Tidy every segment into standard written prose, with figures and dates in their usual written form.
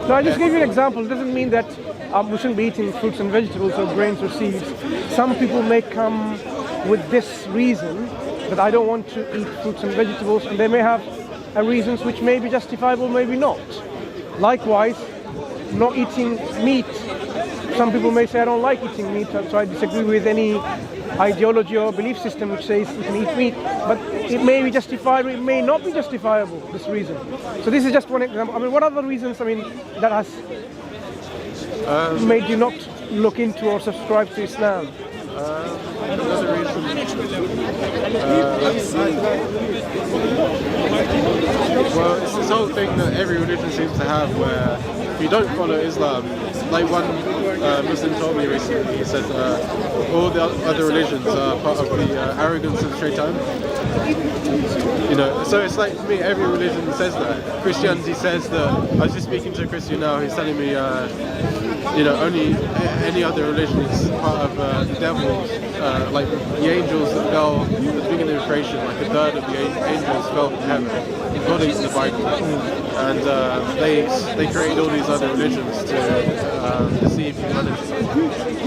No, I just gave you an example. It doesn't mean that we shouldn't be eating fruits and vegetables or grains or seeds. Some people may come with this reason that I don't want to eat fruits and vegetables, and they may have reasons which may be justifiable, maybe not. Likewise, not eating meat. Some people may say I don't like eating meat, so I disagree with any ideology or belief system which says you can eat meat, but it may be justifiable, it may not be justifiable, this reason. So this is just one example. I mean, what other reasons, that has made you not look into or subscribe to Islam? Another reason, well, it's this whole thing that every religion seems to have where if you don't follow Islam, like one Muslim told me recently, he said all the other religions are part of the arrogance of Shaitan. So it's like, for me, every religion says that. Christianity says that. I was just speaking to a Christian now who's telling me, only any other religion is part of the devil. Like the angels that fell at the beginning of creation, like a third of the angels fell from heaven, according to the Bible. And they created all these other religions to deceive humanity.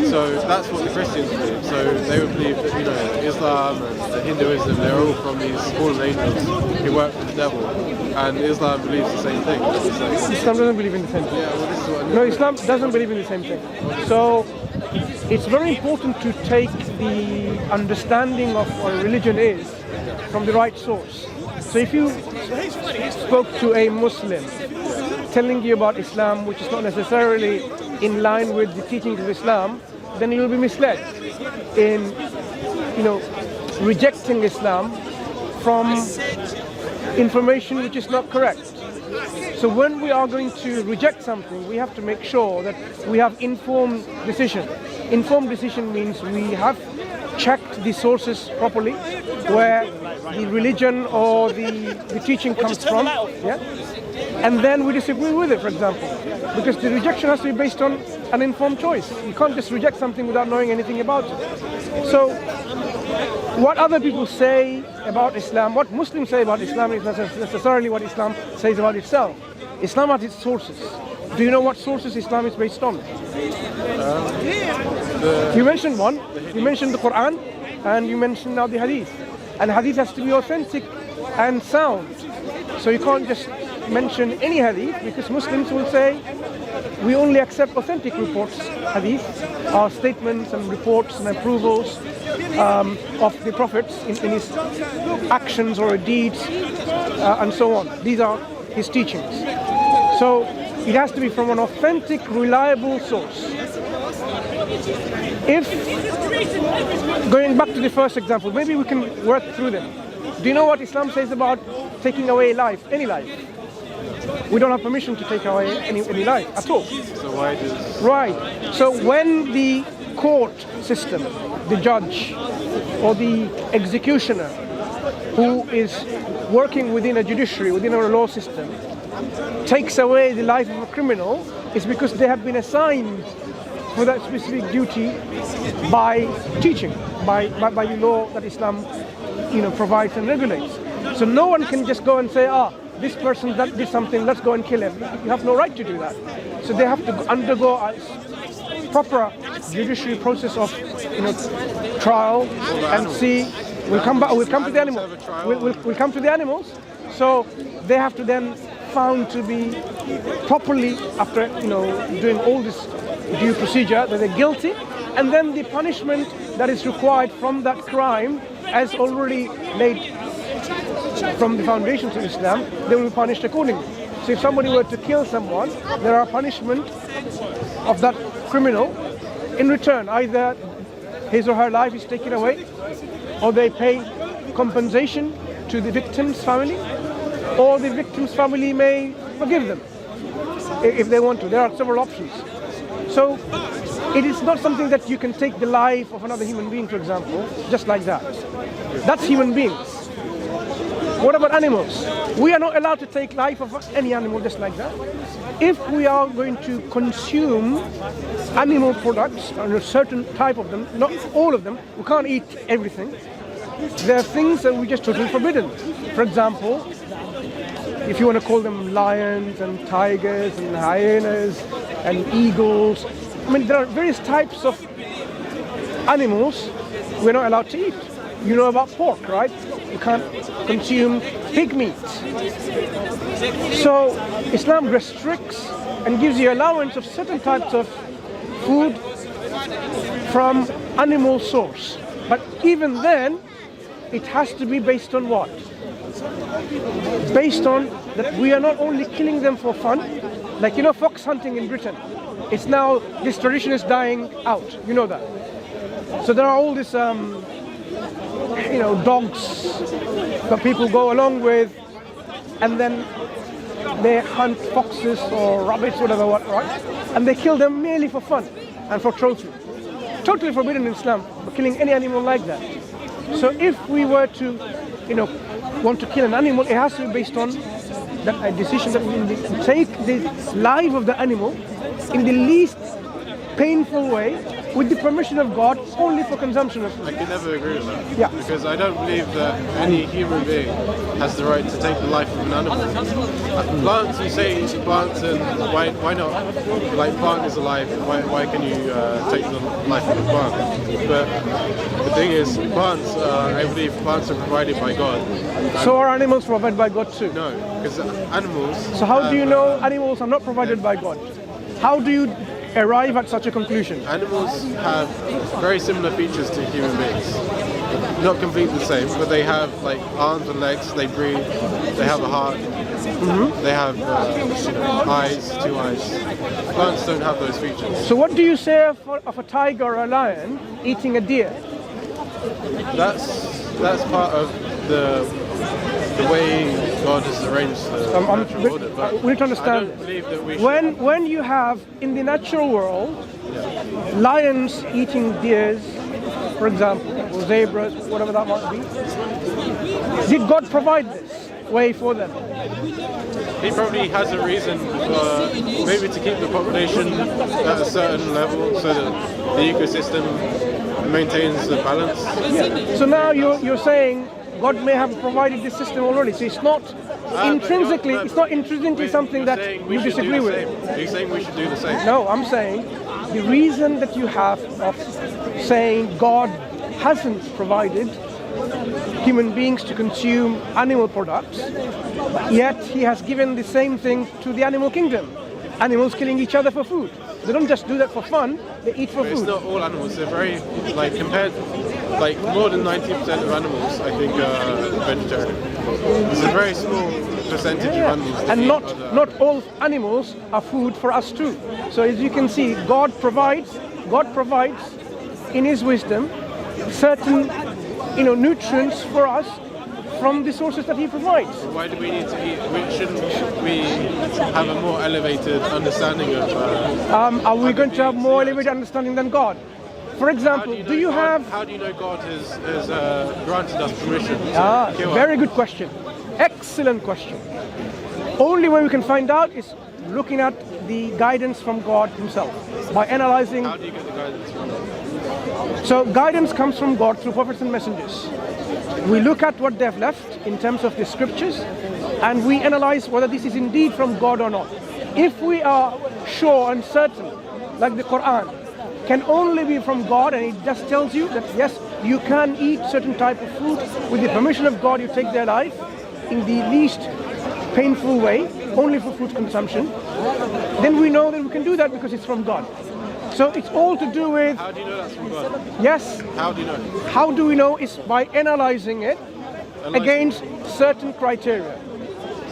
So that's what the Christians believe. So they would believe that Islam and Hinduism, they're all from these fallen angels who work for the devil. And Islam believes the same thing. Islam doesn't believe in the same thing. Yeah, well, this is what No, Islam doesn't believe in the same thing. So it's very important to take the understanding of what a religion is from the right source. So if you spoke to a Muslim telling you about Islam, which is not necessarily in line with the teachings of Islam, then you'll be misled in, rejecting Islam from information which is not correct. So when we are going to reject something, we have to make sure that we have informed decision. Informed decision means we have checked the sources properly, where the religion or the teaching comes from, and then we disagree with it, for example, because the rejection has to be based on an informed choice. You can't just reject something without knowing anything about it. So what other people say about Islam, what Muslims say about Islam is not necessarily what Islam says about itself. Islam has its sources. Do you know what sources Islam is based on? You mentioned one. You mentioned the Quran, and you mentioned now the Hadith. And Hadith has to be authentic and sound. So you can't just mention any Hadith, because Muslims will say we only accept authentic reports. Hadith are statements and reports and approvals of the prophets in his actions or deeds and so on. These are his teachings. So it has to be from an authentic, reliable source. If, going back to the first example, maybe we can work through them. Do you know what Islam says about taking away life, any life? We don't have permission to take away any life at all. So why does... Right. So when the court system, the judge or the executioner who is working within a judiciary, within a law system, takes away the life of a criminal, it's because they have been assigned for that specific duty by teaching, by the law that Islam provides and regulates. So no one can just go and say, this person that did something, let's go and kill him. You have no right to do that. So they have to undergo a proper judiciary process of trial and see. We'll come to the animals. We'll come to the animals. So they have to then found to be properly, after doing all this due procedure, that they're guilty, and then the punishment that is required from that crime, as already laid from the foundations of Islam, they will be punished accordingly. So if somebody were to kill someone, there are punishment of that criminal. In return, either his or her life is taken away, or they pay compensation to the victim's family, or the victim's family may forgive them if they want to. There are several options. So it is not something that you can take the life of another human being, for example, just like that. That's human beings. What about animals? We are not allowed to take life of any animal just like that. If we are going to consume animal products, and a certain type of them, not all of them, we can't eat everything. There are things that we just totally forbidden. For example, if you want to call them lions and tigers and hyenas and eagles. I mean, there are various types of animals we're not allowed to eat. You know about pork, right? You can't consume pig meat. So Islam restricts and gives you allowance of certain types of food from animal source. But even then, it has to be based on what? Based on that we are not only killing them for fun, like fox hunting in Britain. It's now, this tradition is dying out, you know that. So there are all these, dogs that people go along with, and then they hunt foxes or rabbits, whatever, right? And they kill them merely for fun and for trophy. Totally forbidden in Islam, killing any animal like that. So if we were to, want to kill an animal, it has to be based on that a decision that we take the life of the animal in the least painful way, with the permission of God, only for consumption of food. I can never agree with that. Yeah. Because I don't believe that any human being has the right to take the life of an animal. Plants, you say plants, and why not? Like, plant is alive, why can you take the life of a plant? But the thing is, plants, I believe plants are provided by God. So are animals provided by God too? No, because animals... So how do you know animals are not provided by God? How do you arrive at such a conclusion? Animals have very similar features to human beings. Not completely the same, but they have like arms and legs, they breathe, they have a heart, they have eyes, 2 eyes. Plants don't have those features. So what do you say of a tiger or a lion eating a deer? That's part of the way God has arranged the natural order. But we need to understand. I don't believe that we should. When you have in the natural world lions eating deers, for example, or zebras, whatever that might be, did God provide this way for them? He probably has a reason, maybe to keep the population at a certain level so that the ecosystem maintains the balance. Yeah. So now you're saying God may have provided this system already. So it's not intrinsically something that you disagree with. Are you saying we should do the same? No, I'm saying the reason that you have of saying God hasn't provided human beings to consume animal products, yet he has given the same thing to the animal kingdom. Animals killing each other for food. They don't just do that for fun, they eat for food. It's not all animals, they're very, more than 90% of animals, I think, are vegetarian. It's a very small percentage of animals that and eat not all animals are food for us too. So as you can see, God provides in his wisdom certain nutrients for us from the sources that he provides. Why do we need to eat? Shouldn't we have a more elevated understanding of... are we going to have more elevated understanding than God? For example, how do you know God has granted us permission to kill very good question. Excellent question. Only way we can find out is looking at the guidance from God himself, by analyzing. How do you get the guidance from God? So guidance comes from God through prophets and messengers. We look at what they've left in terms of the scriptures, and we analyze whether this is indeed from God or not. If we are sure and certain, like the Quran, can only be from God, and it just tells you that yes, you can eat certain type of food with the permission of God, you take their life in the least painful way, only for food consumption, then we know that we can do that because it's from God. So it's all to do with... How do you know that's from God? Yes. How do you know? How do we know? Is by analyzing it against certain criteria.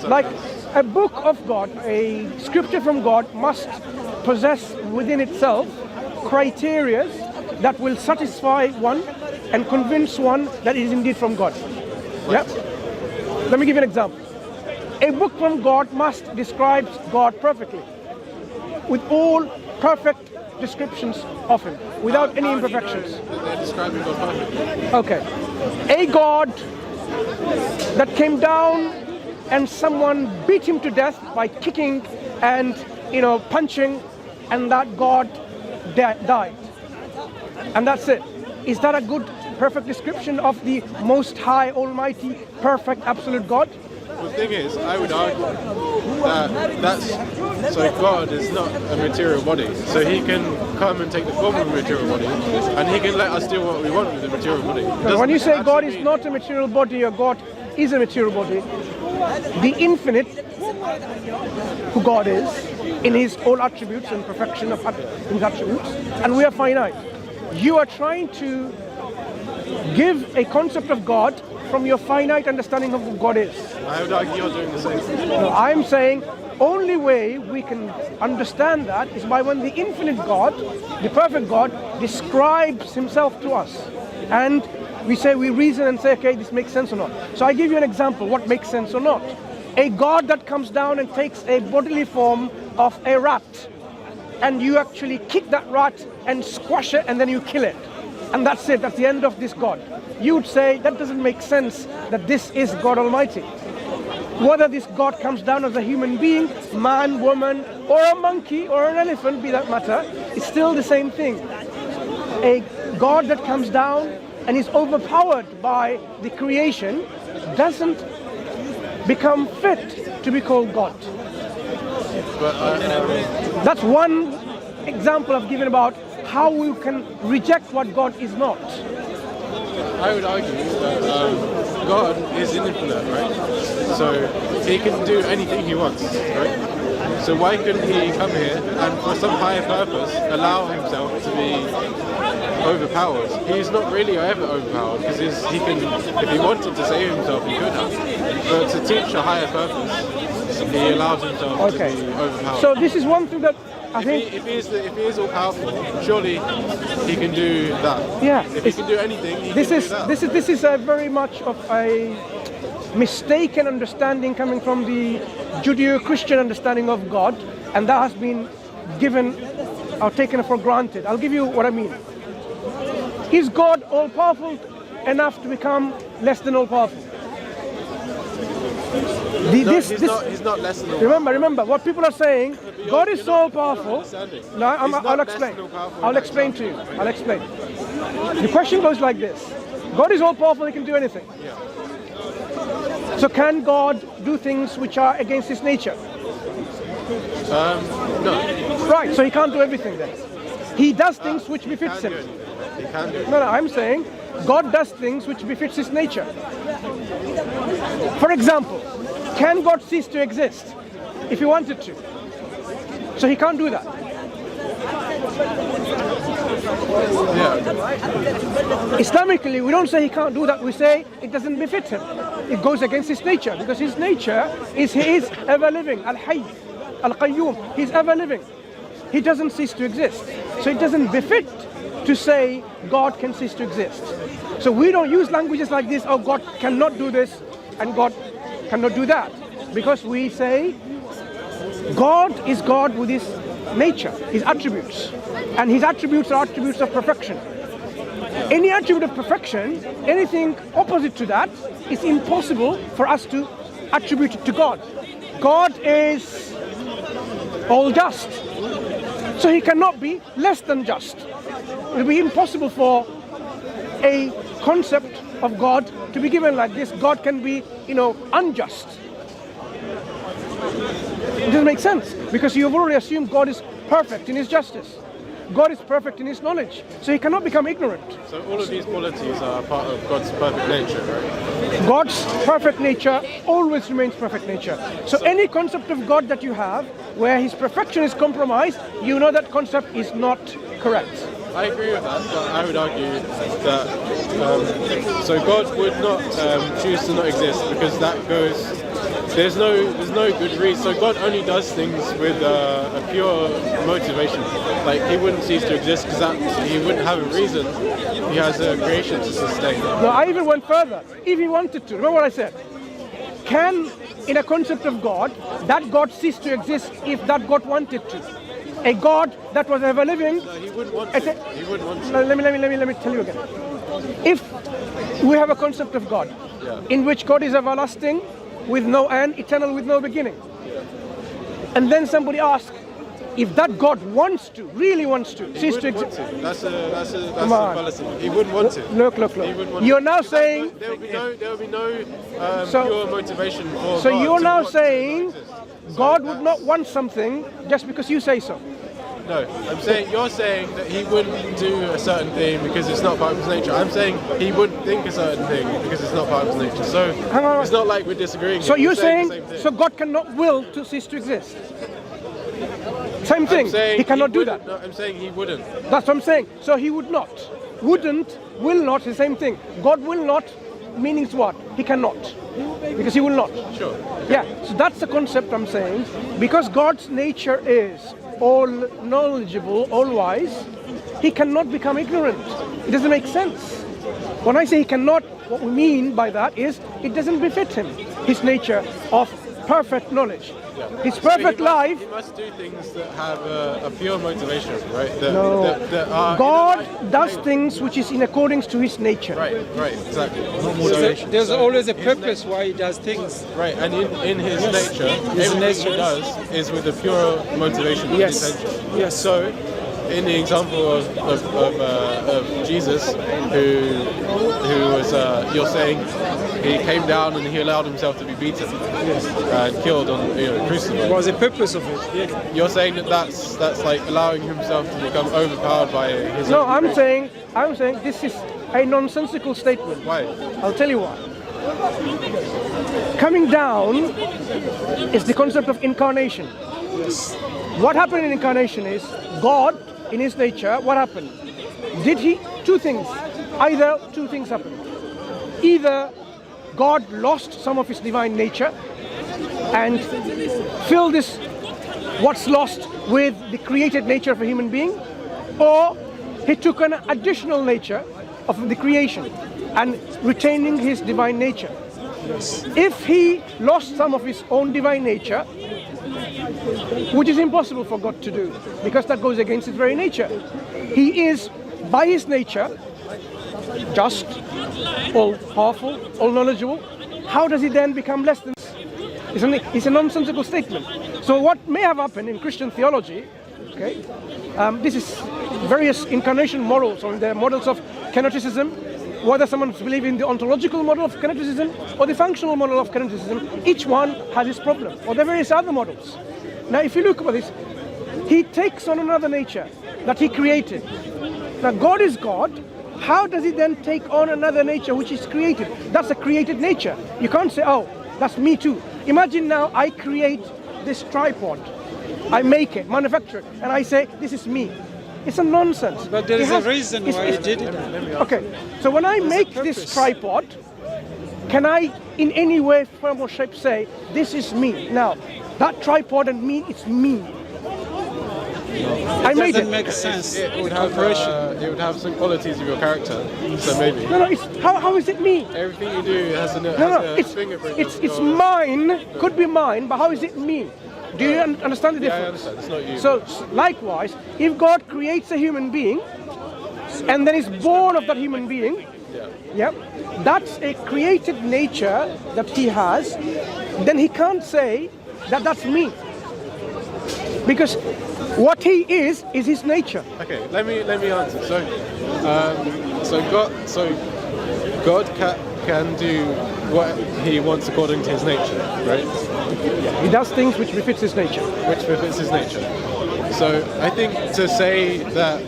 Like a book of God, a scripture from God must possess within itself criteria that will satisfy one and convince one that it is indeed from God. Yeah? Let me give you an example. A book from God must describe God perfectly, with all perfect descriptions of him, without any imperfections. They're describing God perfectly. Okay. A God that came down and someone beat him to death by kicking and punching, and that God died. And that's it. Is that a good, perfect description of the Most High, Almighty, perfect, absolute God? The thing is, I would argue so God is not a material body, so He can come and take the form of a material body, and He can let us do what we want with the material body. When you say God is not a material body or God is a material body, the infinite, who God is, in His all attributes and perfection of His attributes, and we are finite. You are trying to give a concept of God from your finite understanding of who God is. I would argue you're doing the same thing. No, I'm saying only way we can understand that is by when the infinite God, the perfect God, describes Himself to us. And we reason and say, okay, this makes sense or not. So I give you an example, what makes sense or not. A God that comes down and takes a bodily form of a rat, and you actually kick that rat and squash it and then you kill it. And that's it, that's the end of this God. You would say that doesn't make sense, that this is God Almighty. Whether this God comes down as a human being, man, woman, or a monkey, or an elephant, be that matter, it's still the same thing. A God that comes down and is overpowered by the creation doesn't become fit to be called God. That's one example I've given about how we can reject what God is not. I would argue that God is infinite, right? So He can do anything He wants, right? So why couldn't He come here and for some higher purpose allow Himself to be overpowered? He's not really ever overpowered because He can, if He wanted to save Himself, He could have. But to teach a higher purpose, He allowed Himself to be overpowered. So this is one thing that I think... If he is all powerful, surely He can do that. Yeah. If He can do anything, He can do that. This is a very much of a mistaken understanding coming from the Judeo-Christian understanding of God, and that has been given or taken for granted. I'll give you what I mean. Is God all-powerful enough to become less than all-powerful? He's not less than all-powerful. Remember, what people are saying, God is so all-powerful. No, I'll explain. I'll explain to you. I'll explain. The question goes like this. God is all-powerful, He can do anything. Yeah. So can God do things which are against His nature? No. Right, so He can't do everything then. He does things which befits Him. He can do it. No, I'm saying God does things which befits His nature. For example, can God cease to exist if He wanted to? So He can't do that. Yeah. Islamically, we don't say He can't do that, we say it doesn't befit Him. It goes against His nature, because His nature is He is ever living, Al-Hayy, Al-Qayyum, He's ever living. He doesn't cease to exist. So it doesn't befit to say God can cease to exist. So we don't use languages like this, oh, God cannot do this and God cannot do that, because we say God is God with His nature, His attributes, and His attributes are attributes of perfection. Any attribute of perfection, anything opposite to that, is impossible for us to attribute it to God. God is all just, so He cannot be less than just. It will be impossible for a concept of God to be given like this. God can be, unjust. It doesn't make sense, because you have already assumed God is perfect in His justice. God is perfect in His knowledge, so He cannot become ignorant. So all of these qualities are part of God's perfect nature, right? God's perfect nature always remains perfect nature. So any concept of God that you have, where His perfection is compromised, you know that concept is not correct. I agree with that, but I would argue that so God would not choose to not exist, because that goes. There's no good reason. So God only does things with a pure motivation. Like He wouldn't cease to exist because He wouldn't have a reason. He has a creation to sustain. No, I even went further. If He wanted to, remember what I said? Can, in a concept of God, that God cease to exist if that God wanted to? A God that was ever living. No, He wouldn't want to. He wouldn't want to. Let me tell you again. If we have a concept of God, in which God is everlasting, with no end, eternal with no beginning, and then somebody asks, if that God wants to, really wants to, He cease to wouldn't exist. want to. That's a Come on. fallacy. He wouldn't want to. Look. He wouldn't want You're to. now That's saying. not- there will be no So- pure motivation for So God you're to now want to saying not exist. So God would that's- not want something just because you say so. No, I'm saying you're saying that he wouldn't do a certain thing because it's not part of his nature. I'm saying he wouldn't think a certain thing because it's not part of his nature. So Hang on. it's not like we're disagreeing. So here. you're We're saying saying the same thing. so God cannot will to cease to exist. Same thing. I'm saying He cannot do that. wouldn't. No, I'm saying he wouldn't. That's what I'm saying. So he would not. Wouldn't, will not, the same thing. God will not, meaning what? He cannot. Because he will not. Sure. Yeah, so that's the concept I'm saying. Because God's nature is all knowledgeable, all wise, he cannot become ignorant. It doesn't make sense. When I say he cannot, what we mean by that is it doesn't befit him, his nature of perfect knowledge. His perfect life. He must do things that have a pure motivation, right? No. That are God in the right does way. things which is in accordance to his nature. Right, exactly. There's always a his purpose why he does things. Right, and in his nature, His everything nature he does is with a pure motivation and Yes. intention. Yes. So, in the example of Jesus, who was, you're saying, he came down and he allowed himself to be beaten and killed on, crucified. Was the purpose of it. Yeah. You're saying that's like allowing himself to become overpowered by his. No, own I'm nature. saying this is a nonsensical statement. Why? I'll tell you why. Coming down is the concept of incarnation. What happened in incarnation is God, in his nature, what happened? Did he? Two things. Either two things happened. Either God lost some of his divine nature and filled this what's lost with the created nature of a human being, or he took an additional nature of the creation and retaining his divine nature. If he lost some of his own divine nature, which is impossible for God to do because that goes against his very nature, he is by his nature just, all powerful, all knowledgeable. How does he then become less than? It's a nonsensical statement. So what may have happened in Christian theology, okay, this is various incarnation models, or the models of kenoticism, whether someone believes in the ontological model of kenoticism or the functional model of kenoticism, each one has its problem, or the various other models. Now if you look at this, he takes on another nature that he created. Now God is God. How does he then take on another nature which is created? That's a created nature. You can't say, oh, that's me too. Imagine now I create this tripod. I make it, manufacture it, and I say, this is me. It's a nonsense. But there is It has- a reason it's- why he it's- did it. Okay, so when I There's a make this purpose. tripod, can I in any way, form or shape say, this is me? Now, that tripod and me, it's me. I made Doesn't it. make sense. It would have it would have some qualities of your character. So maybe No, it's, how is it me? everything you do has a, No, has a it's fingerprint. it's of it's your- mine, could be mine, but how is it me? Do you understand the Yeah, I difference? understand. It's not you. So likewise, if God creates a human being and then is born of that human being, yeah, that's a created nature that he has, then he can't say that that's me. Because what he is his nature. Okay, let me answer. So God can do what he wants according to his nature, right? He does things which befits his nature. Which befits his nature. So I think to say that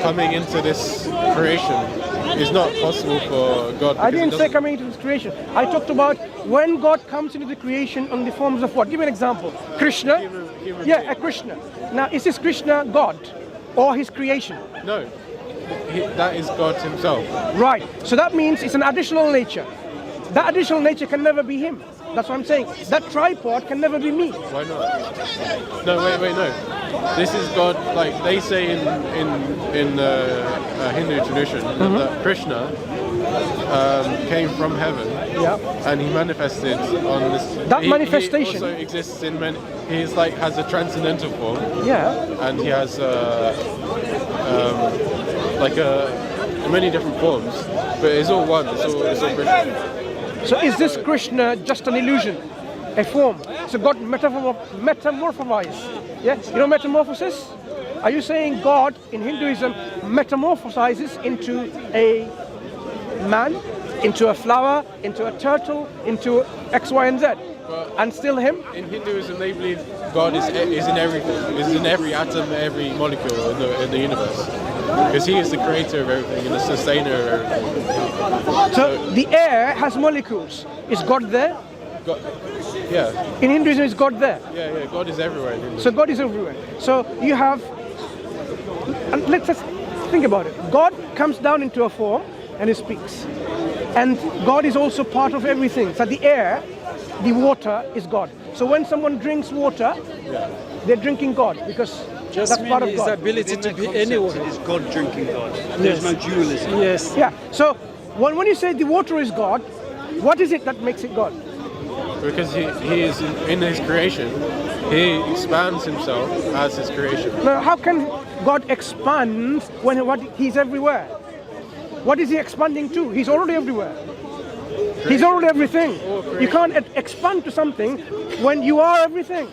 coming into this creation is not possible for God. I because didn't it say doesn't- coming into this creation. I talked about when God comes into the creation on the forms of what? Give me an example. Krishna. Human Yeah, being. a Krishna. Now, is this Krishna God or his creation? No, that is God himself. Right. So that means it's an additional nature. That additional nature can never be him. That's what I'm saying. That tripod can never be me. Why not? No, wait, no. This is God. Like they say in Hindu tradition that Krishna came from heaven. Yeah. And he manifested on this. That he manifestation- also exists in many. He's like has a transcendental form, Yeah. and he has many different forms, but it's all one. It's all Krishna. So is this Krishna just an illusion, a form? So God metamorphosized. Yeah, you know metamorphosis? Are you saying God in Hinduism metamorphosizes into a man, into a flower, into a turtle, into X, Y, and Z, and still him? In Hinduism, they believe God is in everything, is in every atom, every molecule in the universe. Because he is the creator of everything and the sustainer of everything. So the air has molecules. Is God there? God, yeah. In Hinduism, is God there? Yeah, God is everywhere in Hinduism. So God is everywhere. So you have, and let's just think about it. God comes down into a form and he speaks. And God is also part of everything. So the air, the water is God. So when someone drinks water, they're drinking God because that's part of his God. ability to be anywhere. Is God drinking God? There's no dualism. Yes. Yeah. So when you say the water is God, what is it that makes it God? Because he is in his creation, he expands himself as his creation. Now, how can God expand when he's everywhere? What is he expanding to? He's already everywhere. He's already everything. You can't expand to something when you are everything.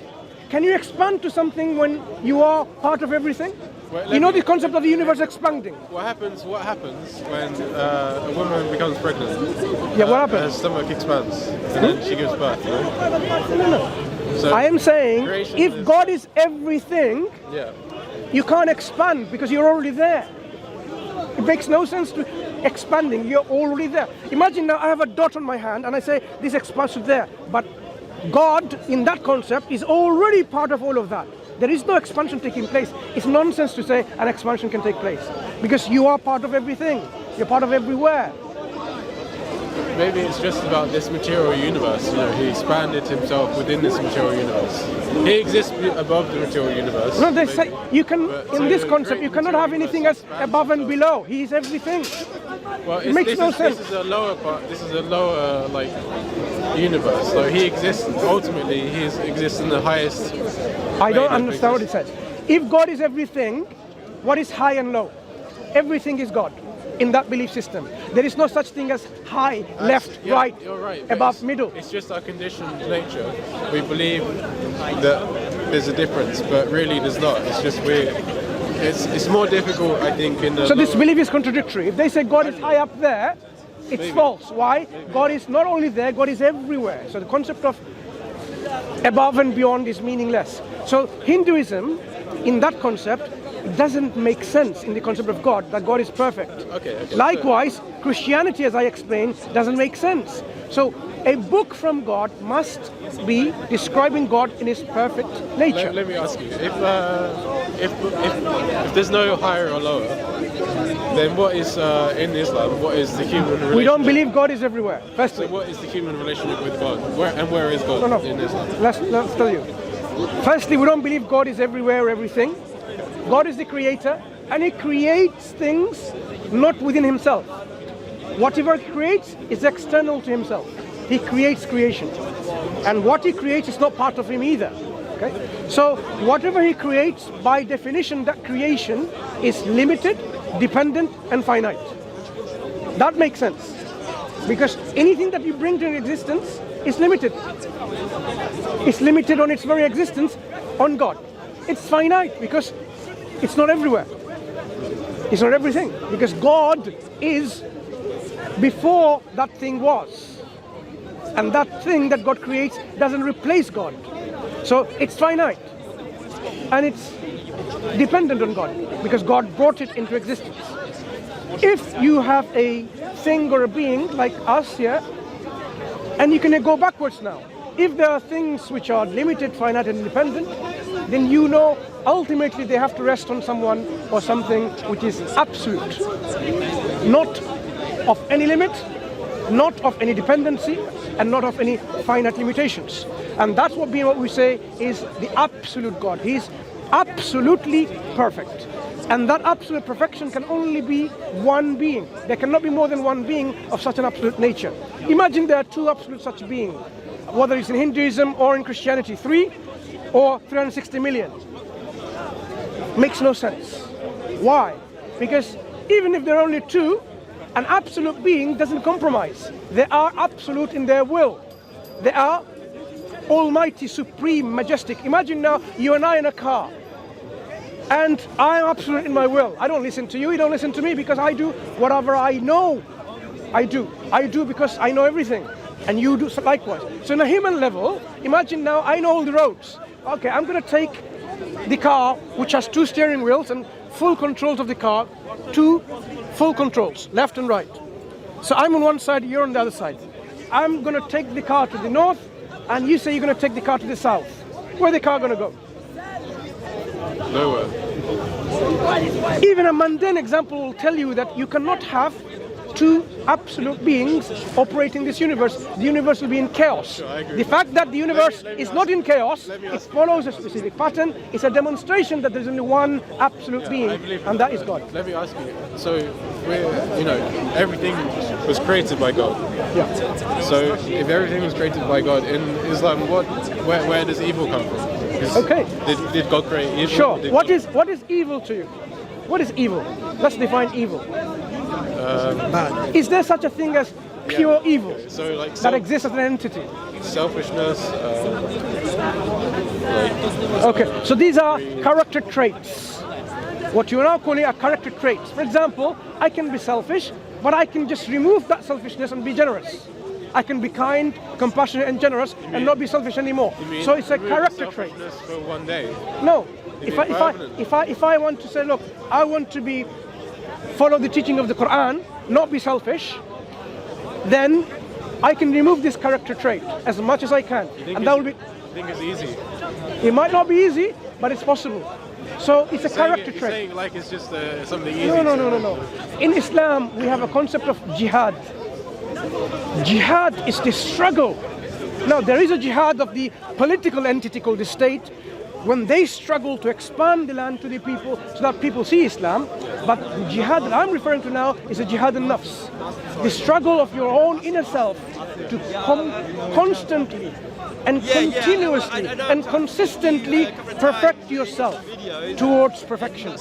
Can you expand to something when you are part of everything? Well, You know the concept of the universe expanding. What happens when a woman becomes pregnant? Yeah, what happens? Her stomach expands and then she gives birth. No? So I am saying, creation if is- God is everything, Yeah. you can't expand because you're already there. It makes no sense to expanding. You're already there. Imagine now I have a dot on my hand and I say this expands to there. But God, in that concept, is already part of all of that. There is no expansion taking place. It's nonsense to say an expansion can take place because you are part of everything. You're part of everywhere. Maybe it's just about this material universe. You know, he expanded himself within this material universe. He exists above the material universe. No, they say you can, But in this so concept, great you cannot have material anything universe as above and expands below. He is everything. Well, makes no sense. This is a lower part. This is a lower universe. So he exists. Ultimately, he exists in the highest. I don't plane of understand what it existence. says. If God is everything, what is high and low? Everything is God in that belief system. There is no such thing as high, left, Yeah, right, you're right, but above, it's- middle. It's just our conditioned nature. We believe that there's a difference, but really there's not. It's just it's more difficult, I think, in the. So this lower- belief is contradictory. If they say God is high up there, it's false. Why? God is not only there, God is everywhere. So the concept of above and beyond is meaningless. So Hinduism, in that concept, doesn't make sense in the concept of God, that God is perfect. Okay. Likewise, Christianity, as I explained, doesn't make sense. So a book from God must be describing God in his perfect nature. Let me ask you: if there's no higher or lower, then what is in Islam? What is the human relationship? We don't believe God is everywhere. So Firstly, what is the human relationship with God? Where is God no. in Islam? Let's tell you. Firstly, we don't believe God is everywhere, everything. God is the creator, and he creates things not within himself. Whatever he creates is external to himself. He creates creation. And what he creates is not part of him either. Okay? So whatever he creates, by definition, that creation is limited, dependent, and finite. That makes sense. Because anything that you bring to existence is limited. It's limited on its very existence on God. It's finite because it's not everywhere. It's not everything. Because God is before that thing was. And that thing that God creates doesn't replace God. So it's finite. And it's dependent on God. Because God brought it into existence. If you have a thing or a being like us here, and you can go backwards now. If there are things which are limited, finite, and independent, then you know ultimately they have to rest on someone or something which is absolute. Not of any limit, not of any dependency, and not of any finite limitations. And that's what we say is the absolute God. He's absolutely perfect. And that absolute perfection can only be one being. There cannot be more than one being of such an absolute nature. Imagine there are two absolute such beings, whether it's in Hinduism or in Christianity, 3 or 360 million. Makes no sense. Why? Because even if there are only two, an absolute being doesn't compromise. They are absolute in their will. They are almighty, supreme, majestic. Imagine now you and I in a car, and I'm absolute in my will. I don't listen to you, you don't listen to me, because I do whatever I know. I do because I know everything, and you do likewise. So on a human level, imagine now I know all the roads. Okay, I'm going to take the car, which has 2 steering wheels and full controls of the car, 2 full controls, left and right. So I'm on one side, you're on the other side. I'm going to take the car to the north, and you say you're going to take the car to the south. Where's the car going to go? Nowhere. Even a mundane example will tell you that you cannot have 2 absolute beings operating this universe. The universe will be in chaos. Sure, I agree. The fact that the universe Let me is not in chaos, let me it ask you. follows a specific pattern. It's a demonstration that there's only one absolute I being, believe and that is God. Let me ask you. So, everything was created by God. Yeah. So, if everything was created by God in Islam, where does evil come from? Okay. Did God create evil? Sure. Did What God- is evil to you? What is evil? Let's define evil. Is there such a thing as pure evil So, like that exists as an entity? selfishness. Okay, so these are character traits. What you are now calling are character traits. For example, I can be selfish, but I can just remove that selfishness and be generous. I can be kind, compassionate, and generous, and not be selfish anymore. You mean So it's a remove character trait. selfishness for one day. No, You mean permanent? if I want to say, look, I want to follow the teaching of the Quran, not be selfish, then I can remove this character trait as much as I can, and that will be. I think it's easy. It might not be easy, but it's possible. So it's a character You're trait. saying like it's just something easy. No. In Islam, we have a concept of jihad. Jihad is the struggle. Now, there is a jihad of the political entity called the state, when they struggle to expand the land to the people so that people see Islam. But the jihad that I'm referring to now is a jihad al-nafs. The struggle of your own inner self to constantly and continuously and consistently perfect yourself towards perfection.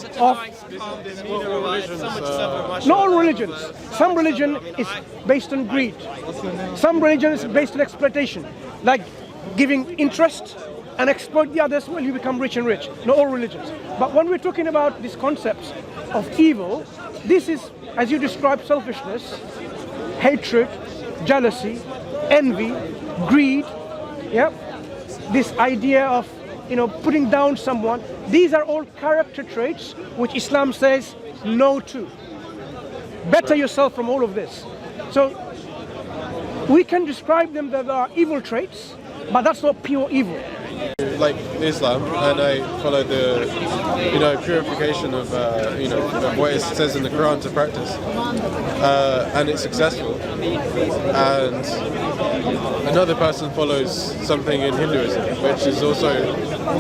Not all religions. Some religion is based on greed. Some religion is based on exploitation, like giving interest and exploit the others when you become rich and rich. Not all religions. But when we're talking about these concepts of evil, this is, as you describe, selfishness, hatred, jealousy, envy, greed, this idea of putting down someone. These are all character traits which Islam says no to. Better yourself from all of this. So we can describe them that are evil traits, but that's not pure evil. Like Islam, and I follow the purification of of what it says in the Quran to practice, and it's successful. And another person follows something in Hinduism, which is also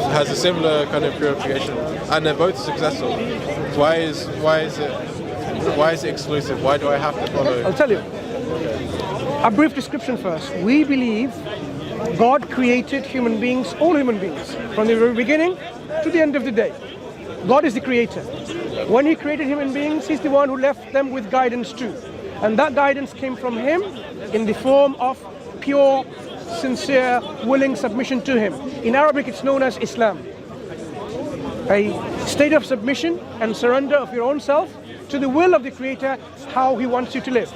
has a similar kind of purification, and they're both successful. Why is it exclusive? Why do I have to follow? I'll tell you. A brief description first. We believe God created human beings, all human beings, from the very beginning to the end of the day. God is the creator. When He created human beings, He's the one who left them with guidance too. And that guidance came from Him in the form of pure, sincere, willing submission to Him. In Arabic, it's known as Islam. A state of submission and surrender of your own self to the will of the Creator, how He wants you to live.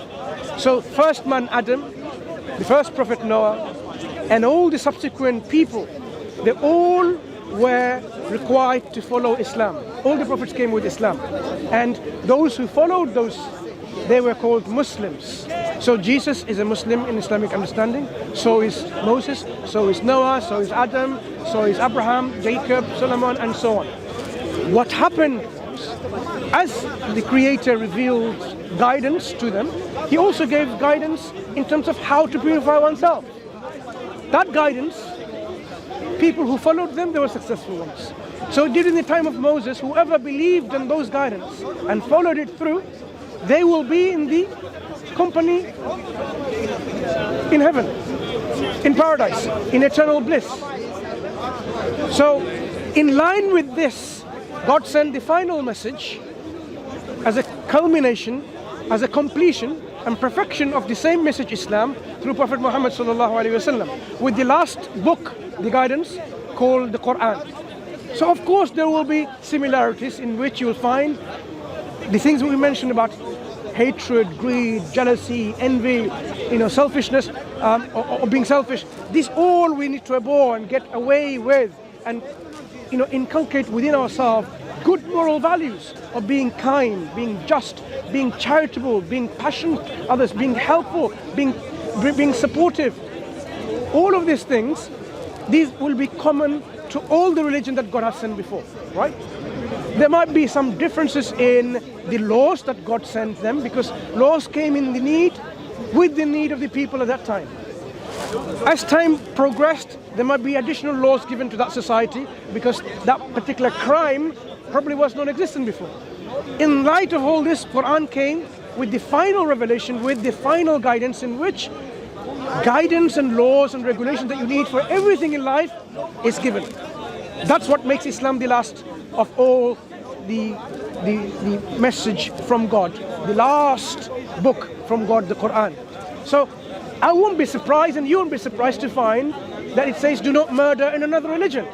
So first man Adam, the first prophet Noah, and all the subsequent people, they all were required to follow Islam. All the prophets came with Islam. And those who followed those, they were called Muslims. So Jesus is a Muslim in Islamic understanding. So is Moses, so is Noah, so is Adam, so is Abraham, Jacob, Solomon, and so on. What happened as the Creator revealed guidance to them, He also gave guidance in terms of how to purify oneself. That guidance, people who followed them, they were successful ones. So during the time of Moses, whoever believed in those guidance and followed it through, they will be in the company in heaven, in paradise, in eternal bliss. So in line with this, God sent the final message as a culmination, as a completion and perfection of the same message, Islam, through Prophet Muhammad sallallahu alaihi wasallam, with the last book, the guidance, called the Quran. So of course there will be similarities in which you will find the things we mentioned about hatred, greed, jealousy, envy, selfishness, or being selfish. This all we need to abhor and get away with, and inculcate within ourselves good moral values of being kind, being just, being charitable, being passionate to others, being helpful, being supportive. All of these things, these will be common to all the religion that God has sent before, right? There might be some differences in the laws that God sent them, because laws came in with the need of the people at that time. As time progressed, there might be additional laws given to that society, because that particular crime probably was non-existent before. In light of all this, Quran came with the final revelation, with the final guidance, in which guidance and laws and regulations that you need for everything in life is given. That's what makes Islam the last of all the message from God, the last book from God, the Quran. So I won't be surprised, and you won't be surprised to find that it says do not murder in another religion.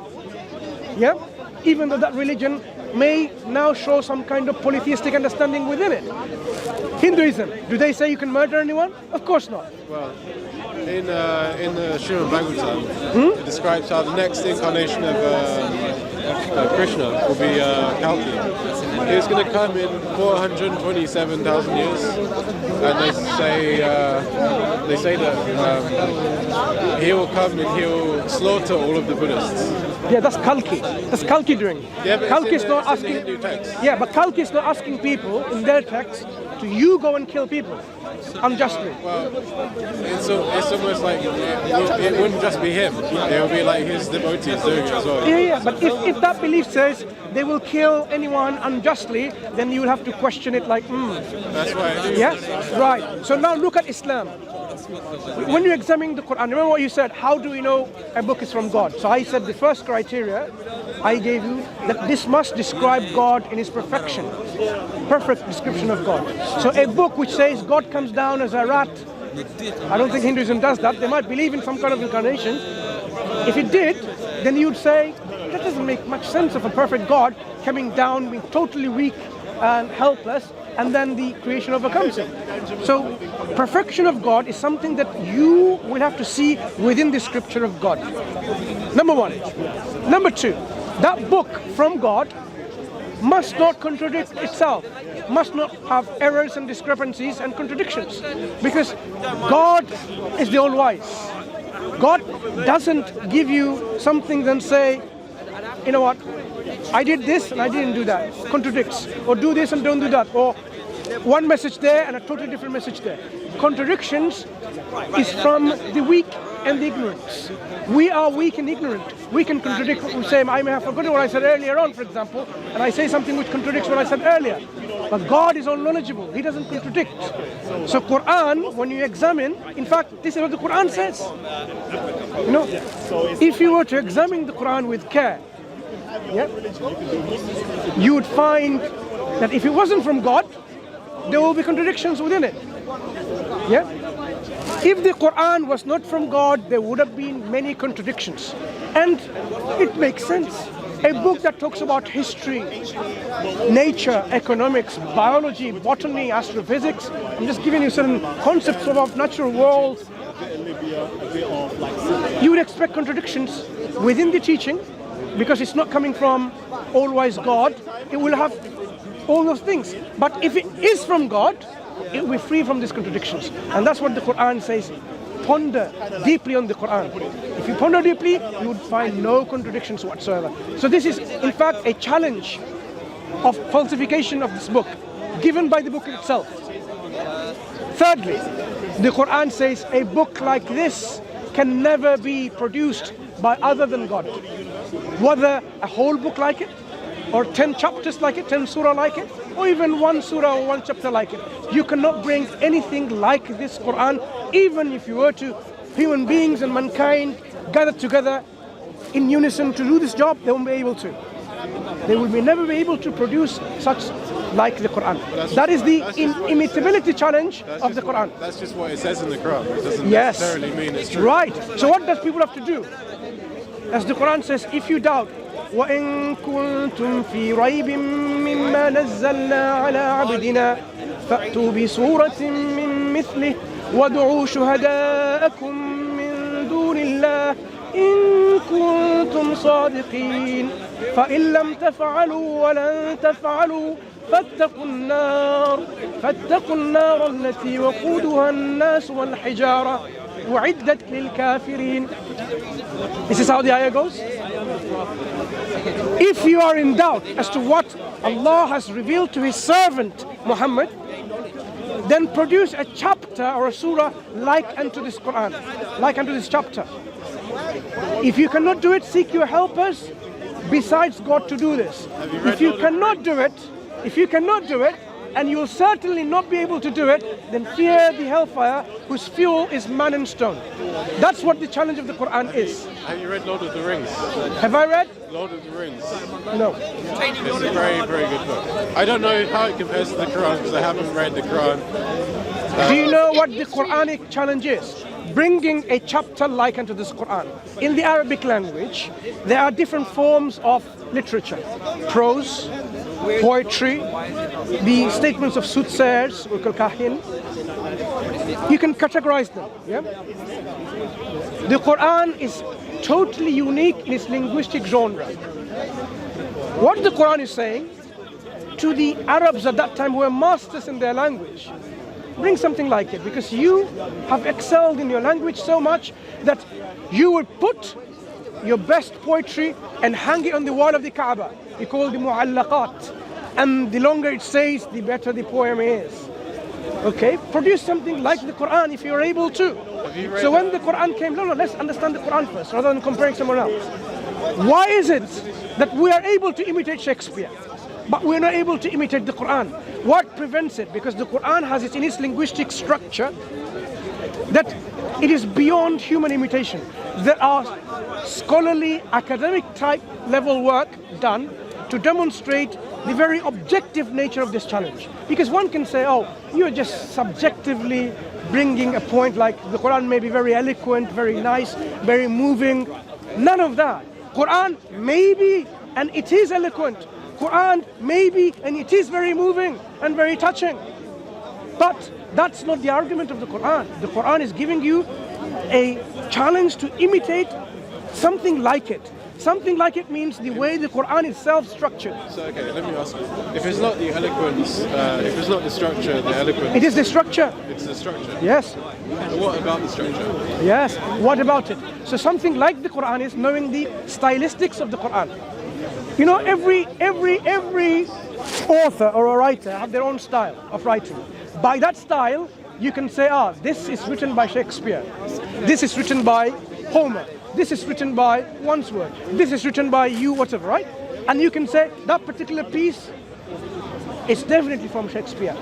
Yeah? Even though that religion may now show some kind of polytheistic understanding within it. Hinduism, do they say you can murder anyone? Of course not. Well, in the Srimad Bhagavatam, it describes how the next incarnation of Krishna will be Kalki. He's going to come in 427,000 years, and they say that he will come and he will slaughter all of the Buddhists. Yeah, that's Kalki. That's Kalki doing. Yeah, but Kalki is not it's in asking. the Hindu text. Yeah, but Kalki is not asking people in their text to you go and kill people unjustly. Well, it's almost like it wouldn't just be him. It would be like his devotees doing it as well. Yeah, but if that belief says they will kill anyone unjustly, then you will have to question it like, That's why. Yeah, right. So now look at Islam. When you examine the Quran, remember what you said, how do we know a book is from God? So I said the first criteria I gave you, that this must describe God in his perfection. Perfect description of God. So a book which says God comes down as a rat, I don't think Hinduism does that. They might believe in some kind of incarnation. If it did, then you'd say, that doesn't make much sense of a perfect God coming down, being totally weak and helpless, and then the creation overcomes him. So perfection of God is something that you will have to see within the scripture of God. Number one. Number two, that book from God must not contradict itself, must not have errors and discrepancies and contradictions, because God is the all-wise. God doesn't give you something then say, you know what, I did this and I didn't do that. Contradicts. Or do this and don't do that. Or one message there and a totally different message there. Contradictions is from the weak and the ignorant. We are weak and ignorant. We can contradict what we say. I may have forgotten what I said earlier on, for example, and I say something which contradicts what I said earlier. But God is all knowledgeable. He doesn't contradict. So Quran, when you examine, in fact, this is what the Quran says. You know, if you were to examine the Quran with care, yeah, you would find that if it wasn't from God, there will be contradictions within it. Yeah? If the Quran was not from God, there would have been many contradictions. And it makes sense. A book that talks about history, nature, economics, biology, botany, astrophysics, I'm just giving you certain concepts of our natural world. You would expect contradictions within the teaching, because it's not coming from all-wise God. It will have all those things. But if it is from God, it will be free from these contradictions. And that's what the Quran says. Ponder deeply on the Quran. If you ponder deeply, you would find no contradictions whatsoever. So this is, in fact, a challenge of falsification of this book, given by the book itself. Thirdly, the Quran says a book like this can never be produced by other than God. Whether a whole book like it, or 10 chapters like it, 10 surah like it, or even one surah or one chapter like it. You cannot bring anything like this Quran, even if you were to, human beings and mankind gathered together in unison to do this job, they won't be able to. They will never be able to produce such like the Quran. That is the imitability challenge of the Quran. That's just what it says in the Quran. It doesn't Yes. necessarily mean it's true. Right. So what does people have to do? As the Quran says, if you doubt, وَإِن كُنتُمْ فِي رَيْبٍ مِّمَّا نَزَّلْنَا عَلَىٰ عَبْدِنَا فَأْتُوا بِسُورَةٍ مِّن مِّثْلِهِ وَادْعُوا شُهَدَاءَكُم مِّن دُونِ اللَّهِ إِن كُنتُمْ صَادِقِينَ فَإِن لَّمْ تَفْعَلُوا وَلَن تَفْعَلُوا فاتقوا النار التي وقودها الناس والحجارة أعدت للكافرين. This is how the ayah goes. If you are in doubt as to what Allah has revealed to His servant Muhammad, then produce a chapter or a surah like unto this Quran, like unto this chapter. If you cannot do it, seek your helpers besides God to do this. If you cannot do it, and you'll certainly not be able to do it, then fear the hellfire whose fuel is man and stone. That's what the challenge of the Quran is. Have you read Lord of the Rings? Have I read? Lord of the Rings. No. It's a very, very good book. I don't know how it compares to the Quran because I haven't read the Quran. Do you know what the Quranic challenge is? Bringing a chapter like unto this Quran. In the Arabic language, there are different forms of literature. Prose, poetry, the statements of soothsayers, kahin. You can categorize them. Yeah? The Quran is totally unique in its linguistic genre. What the Quran is saying to the Arabs at that time who were masters in their language, bring something like it, because you have excelled in your language so much that you would put your best poetry and hang it on the wall of the Kaaba. You call the mu'allaqat. And the longer it says, the better the poem is. Okay? Produce something like the Quran if you're able to. So when the Quran came, let's understand the Quran first rather than comparing someone else. Why is it that we are able to imitate Shakespeare, but we're not able to imitate the Quran? What prevents it? Because the Quran has it in its linguistic structure that it is beyond human imitation. There are scholarly, academic type level work done to demonstrate the very objective nature of this challenge. Because one can say, oh, you're just subjectively bringing a point, like the Quran may be very eloquent, very nice, very moving. None of that. Quran maybe, and it is eloquent. Quran maybe, and it is very moving and very touching. But that's not the argument of the Quran. The Quran is giving you a challenge to imitate something like it. Something like it means the way the Quran is self-structured. So, okay, let me ask you. If it's not the eloquence, if it's not the structure, the eloquence... It is the structure. It's the structure? Yes. What about the structure? Yes. What about it? So something like the Quran is knowing the stylistics of the Quran. You know, every author or a writer have their own style of writing. By that style, you can say, this is written by Shakespeare. This is written by Homer. This is written by Wordsworth. This is written by you, whatever, right? And you can say that particular piece is definitely from Shakespeare,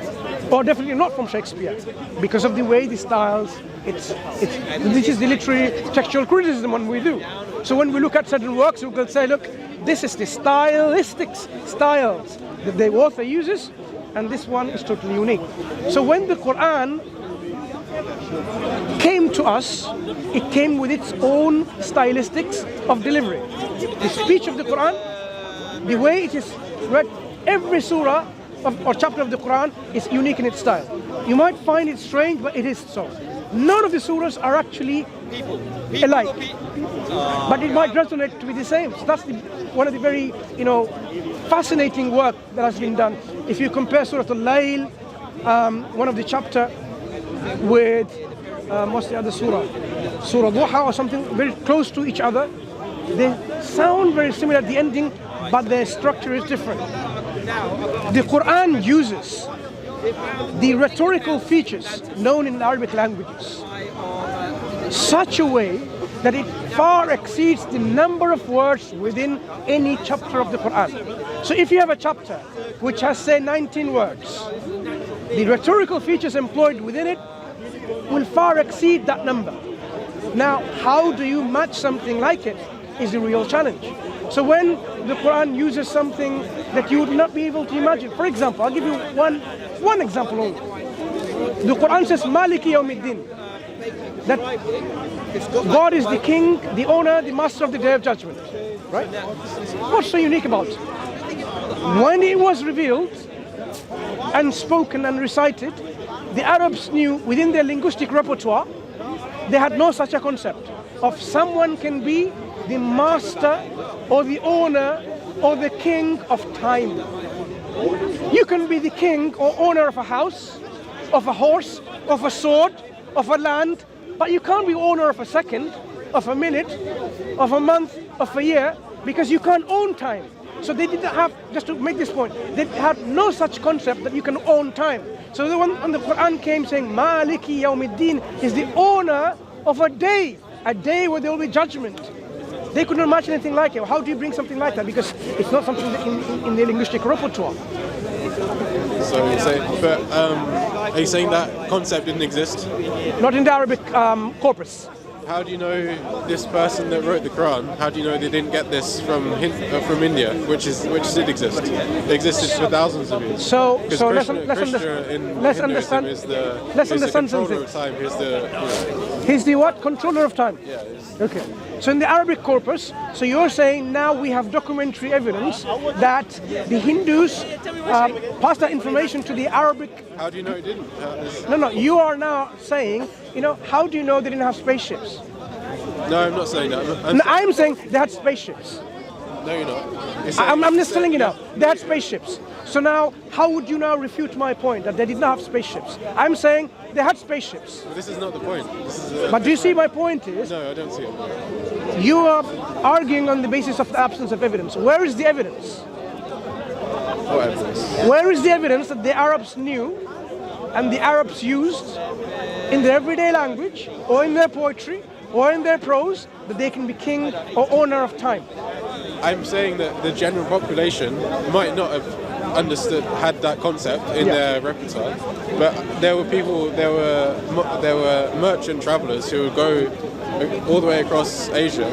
or definitely not from Shakespeare, because of the way the styles. This is the literary textual criticism when we do. So when we look at certain works, we can say, look, this is the styles that the author uses, and this one is totally unique. So when the Quran came to us, it came with its own stylistics of delivery. The speech of the Quran, the way it is read, every surah or chapter of the Quran is unique in its style. You might find it strange, but it is so. None of the surahs are actually alike, but it might resonate to be the same. So that's one of the very, fascinating work that has been done. If you compare Surah Al-Layl, one of the chapter, with what's the other surah? Surah Duha or something, very close to each other. They sound very similar at the ending, but their structure is different. The Quran uses the rhetorical features known in Arabic languages such a way that it far exceeds the number of words within any chapter of the Quran. So if you have a chapter which has, say, 19 words, the rhetorical features employed within it will far exceed that number. Now, how do you match something like it is the real challenge. So when the Quran uses something that you would not be able to imagine, for example, I'll give you one example only. The Quran says Maliki Yawmiddin, that God is the king, the owner, the master of the day of judgment. Right? What's so unique about it? When it was revealed and spoken and recited, the Arabs knew within their linguistic repertoire, they had no such a concept of someone can be the master or the owner or the king of time. You can be the king or owner of a house, of a horse, of a sword, of a land, but you can't be owner of a second, of a minute, of a month, of a year, because you can't own time. So they didn't have, just to make this point, they had no such concept that you can own time. So the one when the Quran came saying Maliki Yawmiddin is the owner of a day where there will be judgment. They couldn't imagine anything like it. How do you bring something like that? Because it's not something that in their linguistic repertoire. So are you saying that concept didn't exist? Not in the Arabic corpus. How do you know this person that wrote the Quran? How do you know they didn't get this from India, which did exist? It existed for thousands of years. So let's understand. Let's understand something. He's the what? Controller of time. Yeah. Okay. So in the Arabic corpus, so you're saying now we have documentary evidence that the Hindus passed that information to the Arabic. How do you know it didn't? No. You are now saying, how do you know they didn't have spaceships? No, I'm not saying that. I'm saying they had spaceships. No, you're not. I'm just telling you now, they had spaceships. So now, how would you now refute my point that they did not have spaceships? I'm saying they had spaceships. Well, this is not the point. But do you see my point is? No, I don't see it. You are arguing on the basis of the absence of evidence. Where is the evidence? What evidence? Where is the evidence that the Arabs knew and the Arabs used in their everyday language or in their poetry or in their prose that they can be king or owner of time? I'm saying that the general population might not have had that concept in their repertoire, but there were merchant travelers who would go all the way across Asia,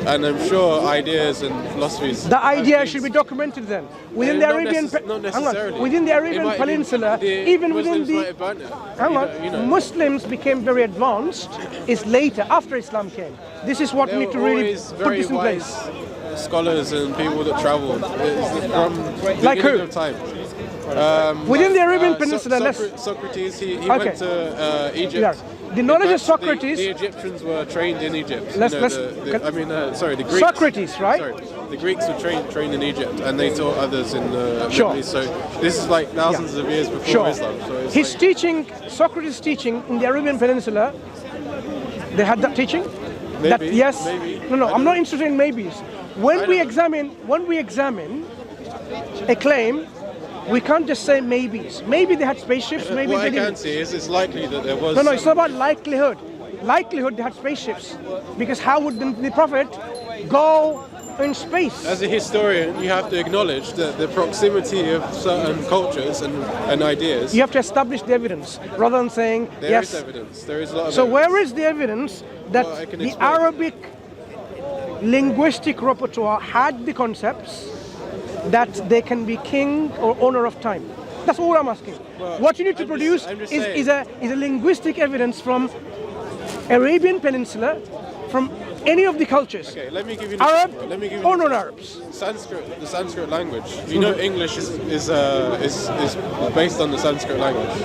and I'm sure ideas and philosophies. The idea should be documented then within the Arabian. Not necessarily. Within the Arabian Peninsula, even within the Muslims became very advanced. Is later after Islam came. This is what we need to really put this in place. Scholars and people that travelled from the like beginning who? of time. Within the Arabian Peninsula, Socrates, he went to Egypt. Yeah. The knowledge of Socrates. The Egyptians were trained in Egypt. The Greeks. Socrates, right? Sorry, the Greeks were trained in Egypt, and they taught others in the Sure. Middle East. So this is like thousands of years before Islam. So it's his teaching, Socrates' teaching in the Arabian Peninsula, they had that teaching. Maybe, that yes. Maybe. No. I'm not interested in maybes. When we examine a claim, we can't just say maybes. Maybe they had spaceships, maybe what they I didn't. can see is it's likely that there was. No, it's not about likelihood. Likelihood they had spaceships. Because how would the Prophet go in space? As a historian, you have to acknowledge that the proximity of certain cultures and ideas. You have to establish the evidence rather than saying There yes. is evidence. There is a lot of So evidence. where is the evidence that Well, I can the explain. Arabic linguistic repertoire had the concepts that they can be king or owner of time? That's all I'm asking. What you need to produce is a linguistic evidence from Arabian Peninsula, from any of the cultures. Okay, let me give you. Arab Let me give you or non-Arabs. Sanskrit, the Sanskrit language. You know, English is based on the Sanskrit language.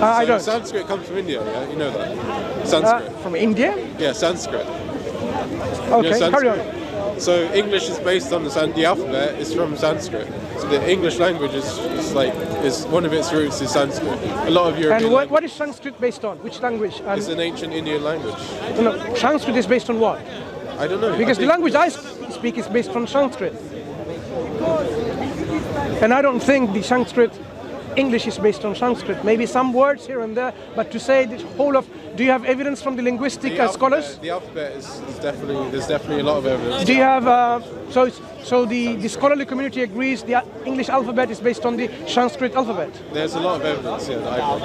I don't. Sanskrit comes from India. Yeah, you know that. Sanskrit. From India? Yeah, Sanskrit. Okay, Sanskrit. carry on. So English is based on the alphabet is from Sanskrit. So the English language is one of its roots is Sanskrit. A lot of European. And what is Sanskrit based on? Which language? It's an ancient Indian language. No, Sanskrit is based on what? I don't know. Because the language I speak is based on Sanskrit. And I don't think the Sanskrit English is based on Sanskrit. Maybe some words here and there, but to say the whole of, do you have evidence from the linguistic scholars? The alphabet is definitely, there's definitely a lot of evidence. Do you have, so the scholarly community agrees the English alphabet is based on the Sanskrit alphabet? There's a lot of evidence, yeah, that I found.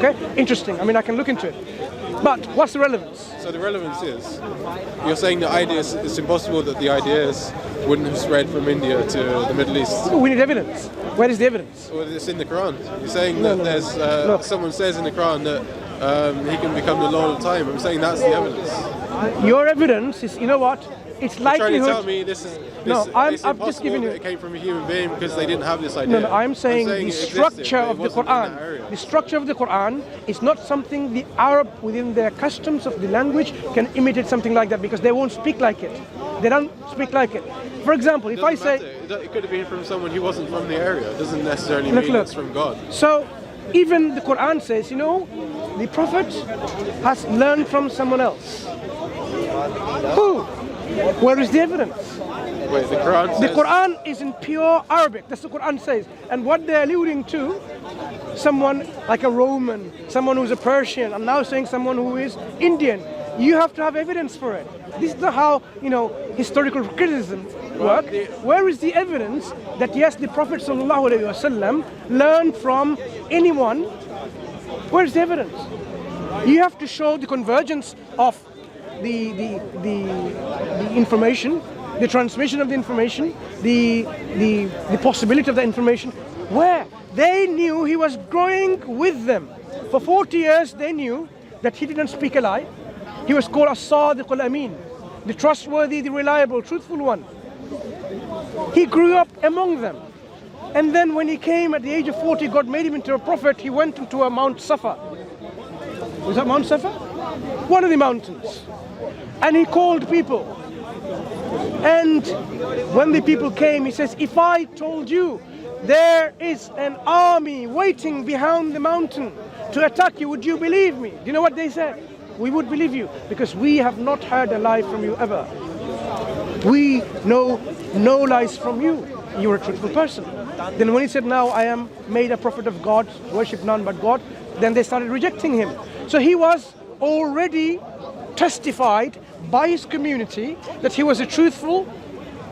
Okay, interesting. I mean, I can look into it. But what's the relevance? So the relevance is, you're saying the ideas, it's impossible that the ideas wouldn't have spread from India to the Middle East. We need evidence. Where is the evidence? Well, it's in the Quran. You're saying No, that no, there's Look. someone says in the Quran that he can become the Lord of time. I'm saying that's the evidence. Your evidence is, you know what? It's You're trying to likelihood. tell me this is No, it's I'm just giving impossible you. that it came from a human being because they didn't have this idea. No, I'm saying the it existed, structure but it of the wasn't in that Quran. area. The structure of the Quran is not something the Arab, within their customs of the language, can imitate something like that because they won't speak like it. They don't speak like it. For example, if I Doesn't say, matter. It could have been from someone who wasn't from the area. It doesn't necessarily Look, mean look. it's from God. so even the Quran says, you know, the Prophet has learned from someone else. Who? Where is the evidence? Wait, the Quran says... The Quran is in pure Arabic. That's what the Quran says. And what they're alluding to, someone like a Roman, someone who's a Persian, and now saying someone who is Indian. You have to have evidence for it. This is not how, you know, historical criticism work. Where is the evidence that yes, the Prophet ﷺ learned from anyone? Where is the evidence? You have to show the convergence of the information, the transmission of the information, the possibility of the information. Where they knew he was growing with them. For 40 years they knew that he didn't speak a lie. He was called as-Sadiq al-Amin, the trustworthy, the reliable, truthful one. He grew up among them. And then when he came at the age of 40, God made him into a prophet. He went into a Mount Safa. Was that Mount Safa? One of the mountains. And he called people. And when the people came, he says, if I told you there is an army waiting behind the mountain to attack you, would you believe me? Do you know what they said? We would believe you because we have not heard a lie from you ever. We know no lies from you. You're a truthful person. Then when he said, now I am made a prophet of God, worship none but God, then they started rejecting him. So he was already testified by his community that he was a truthful,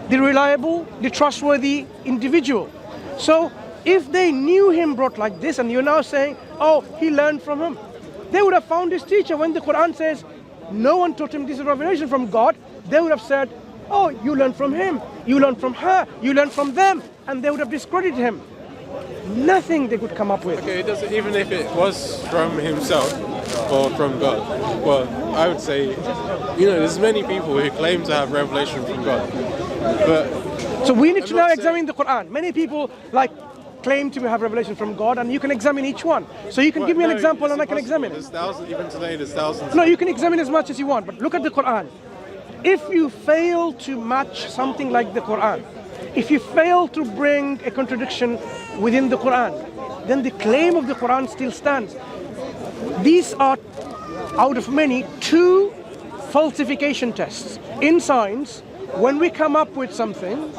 the reliable, the trustworthy individual. So if they knew him brought like this and you're now saying, oh, he learned from him, they would have found his teacher. When the Quran says no one taught him, this is revelation from God, they would have said, oh, you learned from him, you learned from her, you learned from them, and they would have discredited him. Nothing they could come up with. Okay, it doesn't, even if it was from himself or from God, well, I would say, you know, there's many people who claim to have revelation from God, but... So we need to I'm now not examine the Quran. Many people claim to have revelation from God, and you can examine each one. So you can give me an example and I can examine it. There's thousands, even today there's thousands. No, you can examine as much as you want, but look at the Quran. If you fail to match something like the Quran, if you fail to bring a contradiction within the Quran, then the claim of the Quran still stands. These are, out of many, 2 falsification tests. In science, when we come up with something,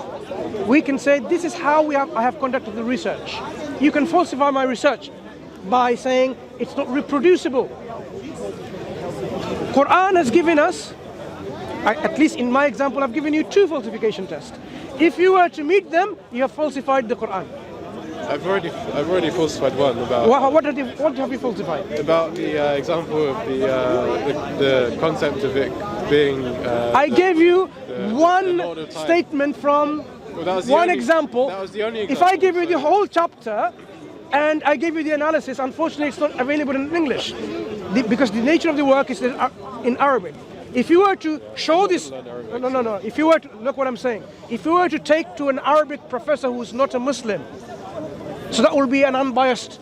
we can say, this is how I have conducted the research. You can falsify my research by saying it's not reproducible. Quran has given us, at least in my example, I've given you 2 falsification tests. If you were to meet them, you have falsified the Quran. I've already falsified one about... What have you falsified? About the example of the concept of it being... I gave you one Lord of Time. statement from That was the one only- example. That was the only If I example, give you the so- whole chapter and I give you the analysis, unfortunately it's not available in English because the nature of the work is in Arabic. If you were to show this, no. If you were to, look what I'm saying. If you were to take to an Arabic professor who's not a Muslim, so that will be an unbiased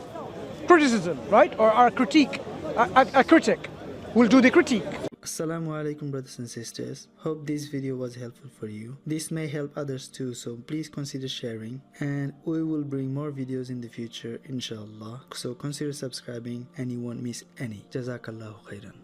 criticism, right? Or a critique, a critic will do the critique. Assalamu alaikum brothers and sisters. Hope this video was helpful for you. This may help others too, so please consider sharing, and we will bring more videos in the future inshallah. So consider subscribing and you won't miss any. Jazakallahu khairan.